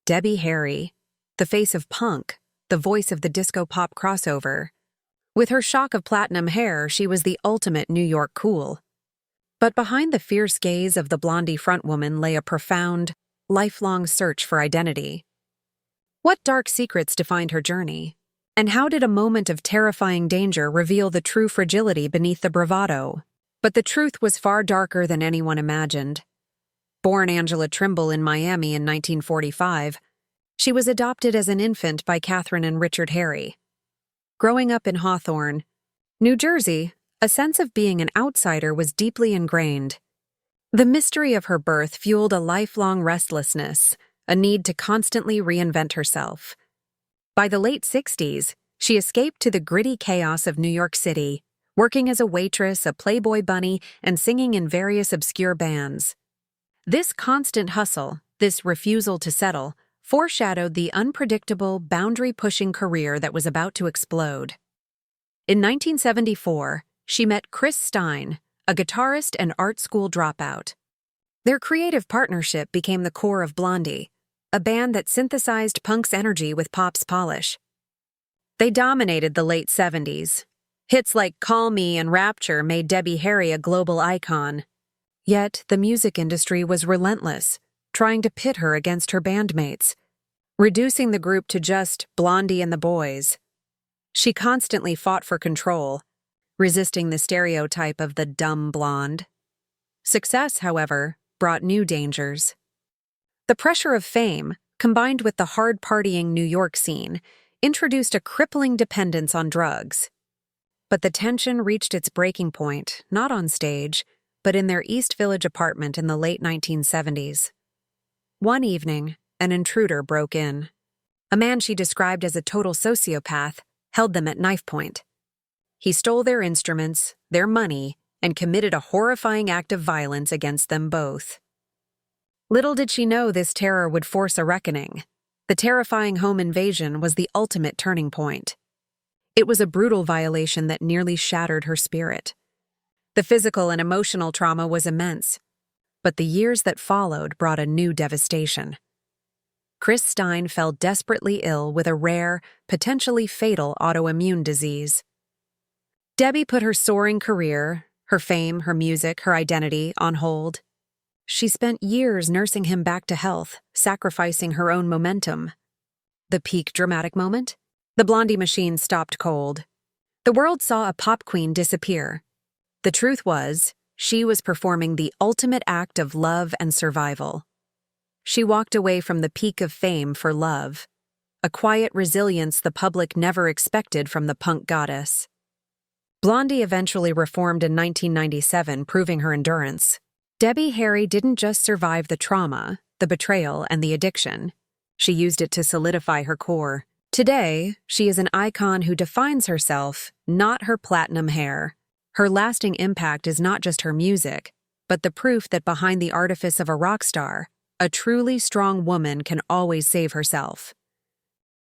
Debbie Harry, the face of punk, the voice of the disco-pop crossover. With her shock of platinum hair, she was the ultimate New York cool. But behind the fierce gaze of the Blondie frontwoman lay a profound, lifelong search for identity. What dark secrets defined her journey? And how did a moment of terrifying danger reveal the true fragility beneath the bravado? But the truth was far darker than anyone imagined. Born Angela Trimble in Miami in 1945, she was adopted as an infant by Catherine and Richard Harry. Growing up in Hawthorne, New Jersey, a sense of being an outsider was deeply ingrained. The mystery of her birth fueled a lifelong restlessness, a need to constantly reinvent herself. By the late 60s, she escaped to the gritty chaos of New York City, working as a waitress, a Playboy bunny, and singing in various obscure bands. This constant hustle, this refusal to settle, foreshadowed the unpredictable, boundary-pushing career that was about to explode. In 1974, she met Chris Stein, a guitarist and art school dropout. Their creative partnership became the core of Blondie, a band that synthesized punk's energy with pop's polish. They dominated the late 70s. Hits like Call Me and Rapture made Debbie Harry a global icon. Yet, the music industry was relentless, trying to pit her against her bandmates, reducing the group to just Blondie and the boys. She constantly fought for control, resisting the stereotype of the dumb blonde. Success, however, brought new dangers. The pressure of fame, combined with the hard-partying New York scene, introduced a crippling dependence on drugs. But the tension reached its breaking point, not on stage, but in their East Village apartment in the late 1970s. One evening, an intruder broke in. A man she described as a total sociopath held them at knife point. He stole their instruments, their money, and committed a horrifying act of violence against them both. Little did she know this terror would force a reckoning. The terrifying home invasion was the ultimate turning point. It was a brutal violation that nearly shattered her spirit. The physical and emotional trauma was immense, but the years that followed brought a new devastation. Chris Stein fell desperately ill with a rare, potentially fatal autoimmune disease. Debbie put her soaring career, her fame, her music, her identity on hold. She spent years nursing him back to health, sacrificing her own momentum. The peak dramatic moment? The Blondie machine stopped cold. The world saw a pop queen disappear. The truth was, she was performing the ultimate act of love and survival. She walked away from the peak of fame for love, a quiet resilience the public never expected from the punk goddess. Blondie eventually reformed in 1997, proving her endurance. Debbie Harry didn't just survive the trauma, the betrayal, and the addiction. She used it to solidify her core. Today, she is an icon who defines herself, not her platinum hair. Her lasting impact is not just her music, but the proof that behind the artifice of a rock star, a truly strong woman can always save herself.